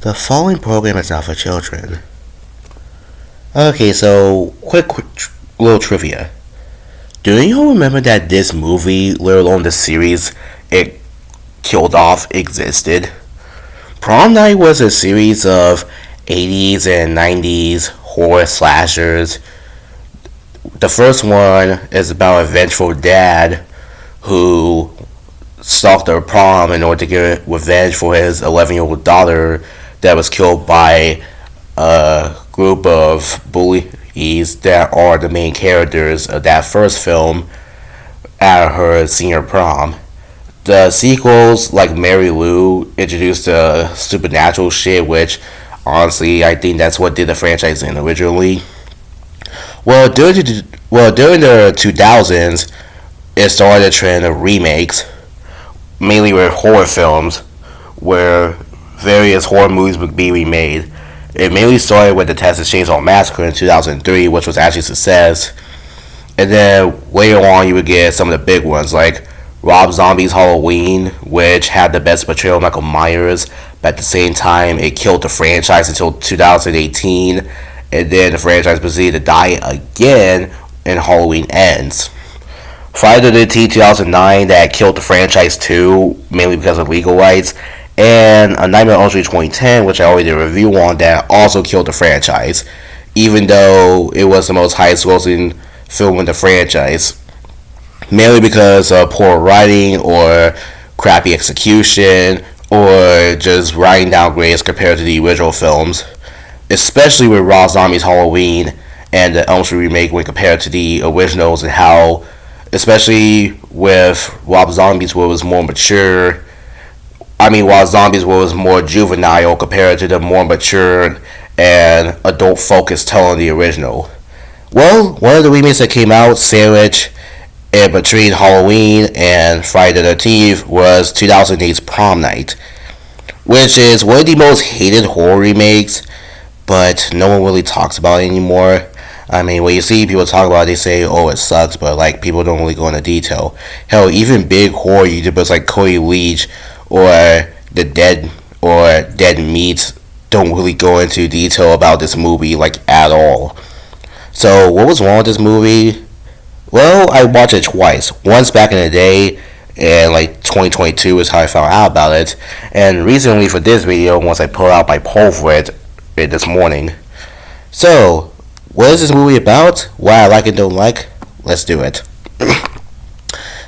The following program is not for children. Okay, so quick little trivia. Do you all remember that this movie, let alone the series it killed off, existed? Prom Night was a series of 80s and 90s horror slashers. The first one is about a vengeful dad who stalked their prom in order to get revenge for his 11-year-old daughter that was killed by a group of bullies that are the main characters of that first film at her senior prom. The sequels, like Mary Lou, introduced the supernatural shit, which honestly I think that's what did the franchise in originally. During the 2000s, it started a trend of remakes, mainly with horror films, where various horror movies would be remade. It mainly started with the Texas Chainsaw Massacre in 2003, which was actually a success. And then later on, you would get some of the big ones, like Rob Zombie's Halloween, which had the best portrayal of Michael Myers, but at the same time, it killed the franchise until 2018, and then the franchise proceeded to die again, and Halloween ends. Friday the 13th, 2009, that killed the franchise too, mainly because of legal rights, and A Nightmare on Elm Street 2010, which I already did a review on, that also killed the franchise, even though it was the most highest grossing film in the franchise, mainly because of poor writing or crappy execution or just writing downgrades compared to the original films, especially with Rob Zombie's Halloween and the Elm Street remake when compared to the originals, and how, especially with Rob Zombie's where it was more mature, Rob Zombie's where it was more juvenile compared to the more mature and adult-focused tone of the original. Well, one of the remakes that came out, sandwich in between Halloween and Friday the 13th, was 2008's Prom Night, which is one of the most hated horror remakes, but no one really talks about it anymore. When you see people talk about it, they say, oh, it sucks, but people don't really go into detail. Hell, even big horror YouTubers like Cody Leach or Dead Meat don't really go into detail about this movie, at all. So, what was wrong with this movie? Well, I watched it twice. Once back in the day, and 2022 is how I found out about it. And recently for this video, once I pulled out my poll for it this morning. So, what is this movie about? Why I like and don't like? Let's do it.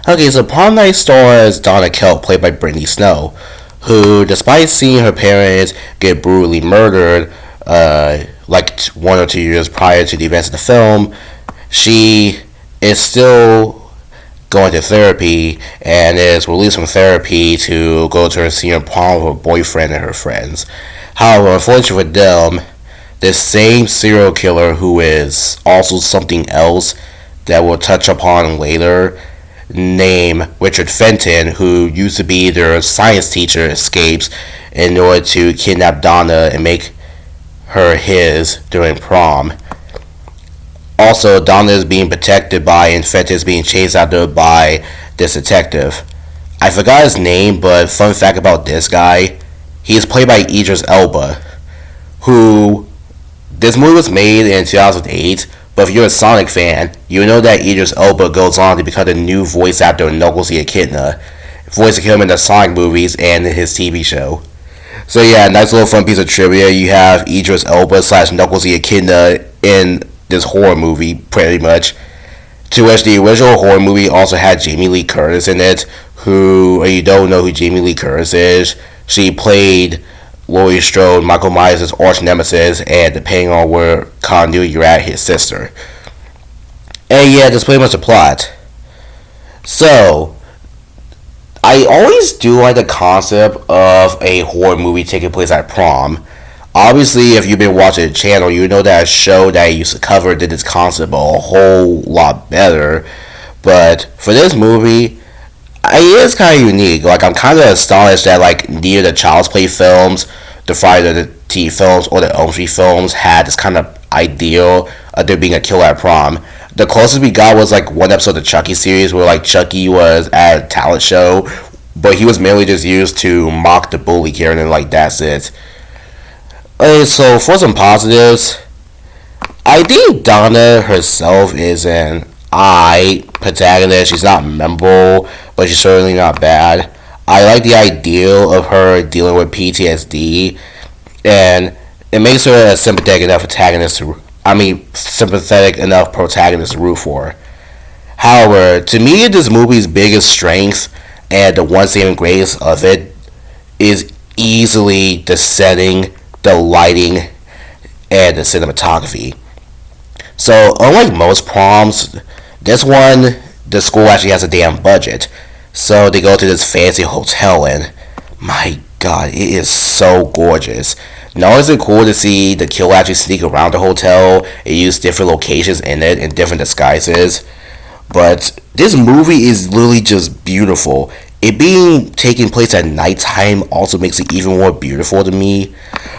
Okay, so Prom Night stars Donna Kelp, played by Brittany Snow, who, despite seeing her parents get brutally murdered, 1 or 2 years prior to the events of the film, she is still going to therapy and is released from therapy to go to her senior prom with her boyfriend and her friends. However, unfortunately for them, this same serial killer, who is also something else that we'll touch upon later, named Richard Fenton, who used to be their science teacher, escapes in order to kidnap Donna and make her his during prom. Also, Donna is being protected by, and Fenton is being chased after by this detective. I forgot his name, but fun fact about this guy, he is played by Idris Elba, who, this movie was made in 2008, but if you're a Sonic fan, you know that Idris Elba goes on to become the new voice actor of Knuckles the Echidna, voicing him in the Sonic movies and in his TV show. So yeah, nice little fun piece of trivia. You have Idris Elba / Knuckles the Echidna in this horror movie, pretty much. To which the original horror movie also had Jamie Lee Curtis in it, who, you don't know who Jamie Lee Curtis is, she played Laurie Strode, Michael Myers' arch nemesis, and depending on where continuity you're at, his sister. And yeah, that's pretty much the plot. So, I always do like the concept of a horror movie taking place at prom. Obviously, if you've been watching the channel, you know that a show that I used to cover did this concept a whole lot better. But for this movie, it is kind of unique. I'm kind of astonished that neither the Child's Play films, the Friday the 13th films, or the Elm Street films had this kind of ideal of there being a killer at prom. The closest we got was one episode of the Chucky series where Chucky was at a talent show, but he was mainly just used to mock the bully character, that's it. Okay, so for some positives, I think Donna herself is an I protagonist. She's not memorable, but she's certainly not bad. I like the idea of her dealing with PTSD, and it makes her a sympathetic enough protagonist to, sympathetic enough protagonist to root for. However, to me, this movie's biggest strength and the one saving grace of it is easily the setting, the lighting, and the cinematography. So, unlike most proms, this one, the school actually has a damn budget. So, they go to this fancy hotel, and my god, it is so gorgeous. Not only is it cool to see the killer actually sneak around the hotel and use different locations in it and different disguises, but this movie is literally just beautiful. It being taking place at nighttime also makes it even more beautiful to me.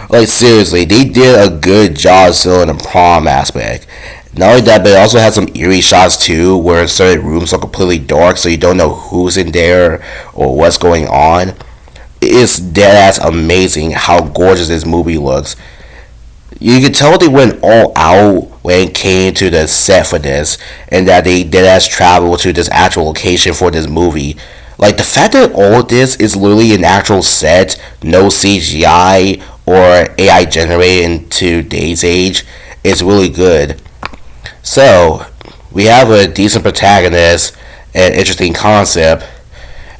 Like seriously, they did a good job selling the prom aspect. Not only that, but it also has some eerie shots too, where certain rooms are completely dark, so you don't know who's in there or what's going on. It's dead ass amazing how gorgeous this movie looks. You can tell they went all out when it came to the set for this, and that they did as travel to this actual location for this movie. Like the fact that all of this is literally an actual set, no CGI or AI generated in today's age, is really good. So we have a decent protagonist, an interesting concept,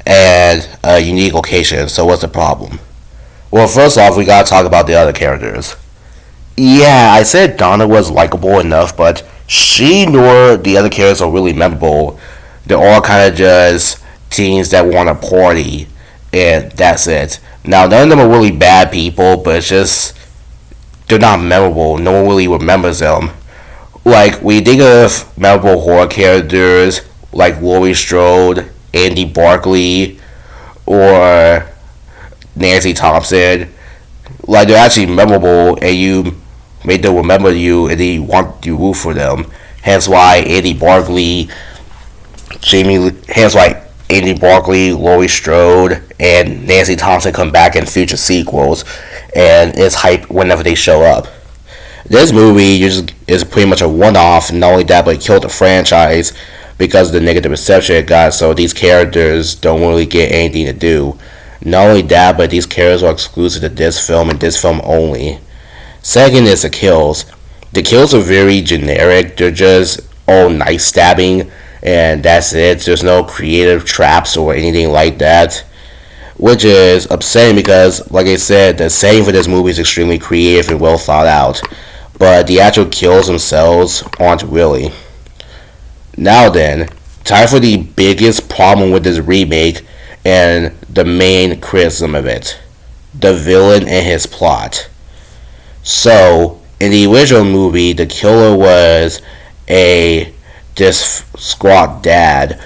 and a unique location. So what's the problem? Well, first off, we gotta talk about the other characters. Yeah, I said Donna was likable enough, but she nor the other characters are really memorable. They're all kind of just teens that want to party, and that's it. Now, none of them are really bad people, but it's just they're not memorable. No one really remembers them. Like, when you think of memorable horror characters like Laurie Strode, Andy Barkley, or Nancy Thompson, like they're actually memorable, and you made them remember you, and they want you to root for them. Hence why Andy Barkley, Laurie Strode, and Nancy Thompson come back in future sequels, and it's hype whenever they show up. This movie is pretty much a one-off. Not only that, but it killed the franchise because of the negative reception it got. So these characters don't really get anything to do. Not only that, but these characters are exclusive to this film and this film only. Second is the kills. The kills are very generic. They're just all knife stabbing, and that's it. There's no creative traps or anything like that, which is upsetting because, like I said, the setting for this movie is extremely creative and well thought out, but the actual kills themselves aren't really. Now then, time for the biggest problem with this remake and the main criticism of it: the villain and his plot. So, in the original movie, the killer was a distraught dad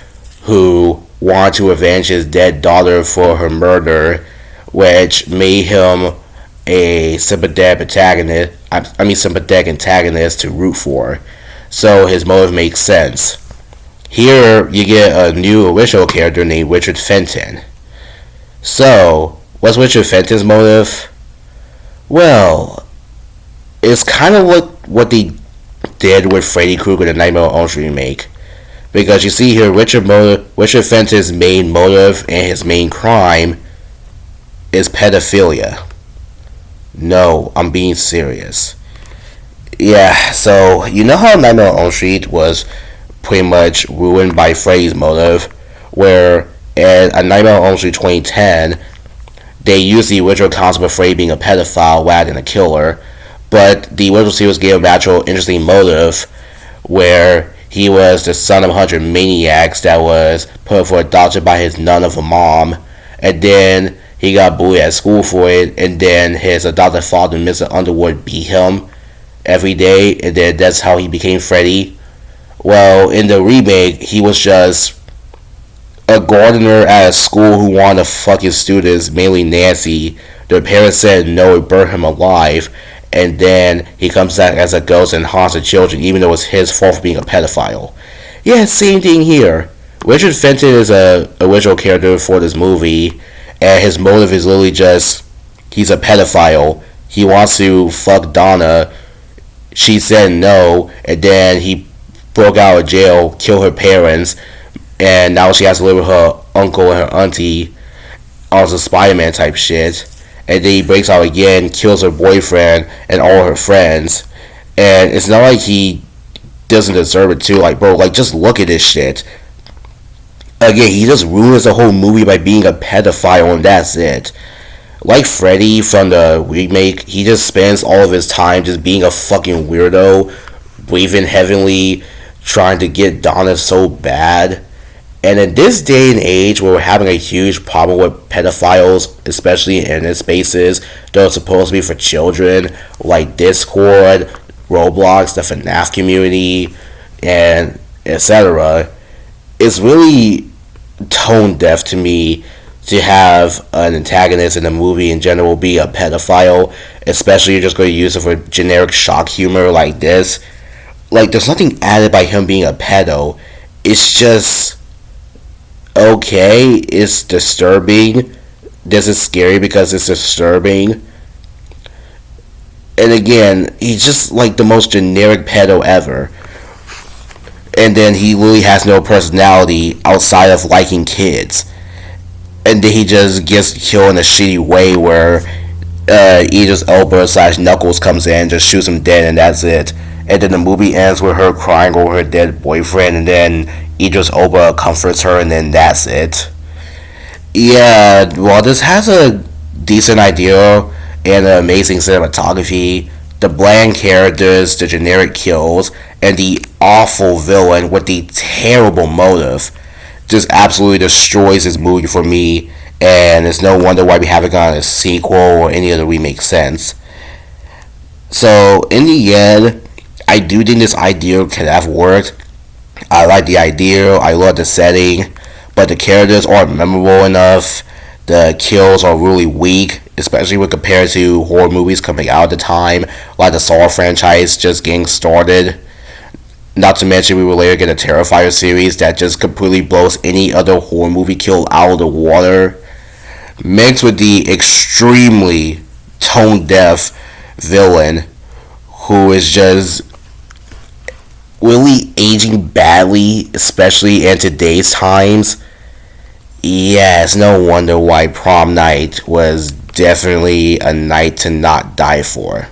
who wanted to avenge his dead daughter for her murder, which made him a sympathetic antagonist to root for. So his motive makes sense. Here, you get a new original character named Richard Fenton. So, what's Richard Fenton's motive? Well, it's kind of what they did with Freddy Krueger the Nightmare on Elm Street remake. Because you see here, Richard Fenton's main motive and his main crime is pedophilia. No, I'm being serious. Yeah, so you know how Nightmare on Elm Street was pretty much ruined by Freddy's motive, where in A Nightmare on Elm Street 2010, they used the original concept of Freddy being a pedophile rather than a killer, but the original series gave him an actual interesting motive, where he was the son of 100 maniacs that was put up for adoption by his nun of a mom, and then he got bullied at school for it, and then his adopted father, Mr. Underwood, beat him every day, and then that's how he became Freddy. Well, in the remake, he was just a gardener at a school who wanted to fuck his students, mainly Nancy. Their parents said no, it burned him alive, and then he comes back as a ghost and haunts the children, even though it's his fault for being a pedophile. Yeah, same thing here. Richard Fenton is a original character for this movie, and his motive is literally just he's a pedophile he wants to fuck Donna. She said no, and then he broke out of jail, killed her parents, and now she has to live with her uncle and her auntie on some Spider-Man type shit. And then he breaks out again, kills her boyfriend and all her friends. And it's not like he doesn't deserve it too. Like, bro, like, just look at this shit. Again, he just ruins the whole movie by being a pedophile, and that's it. Like Freddy from the remake, he just spends all of his time just being a fucking weirdo, breathing heavily, trying to get Donna so bad. And in this day and age where we're having a huge problem with pedophiles, especially in internet spaces that are supposed to be for children, like Discord, Roblox, the FNAF community, and etc., it's really tone deaf to me to have an antagonist in a movie in general be a pedophile, especially if you're just going to use it for generic shock humor like this. Like, there's nothing added by him being a pedo. It's just okay. It's disturbing. This is scary because it's disturbing. And again, he's just like the most generic pedo ever. And then he really has no personality outside of liking kids. And then he just gets killed in a shitty way where Idris Elba / Knuckles comes in, just shoots him dead, and that's it. And then the movie ends with her crying over her dead boyfriend, and then Idris Elba comforts her, and then that's it. Yeah, well, this has a decent idea and an amazing cinematography. The bland characters, the generic kills, and the awful villain with the terrible motive just absolutely destroys this movie for me, and it's no wonder why we haven't gotten a sequel or any other remake since. So, in the end, I do think this idea could have worked. I like the idea, I love the setting, but the characters aren't memorable enough. The kills are really weak, especially when compared to horror movies coming out at the time, like the Saw franchise just getting started. Not to mention we will later get a Terrifier series that just completely blows any other horror movie kill out of the water. Mixed with the extremely tone-deaf villain who is just really aging badly, especially in today's times. Yeah, it's no wonder why Prom Night was definitely a night to not die for.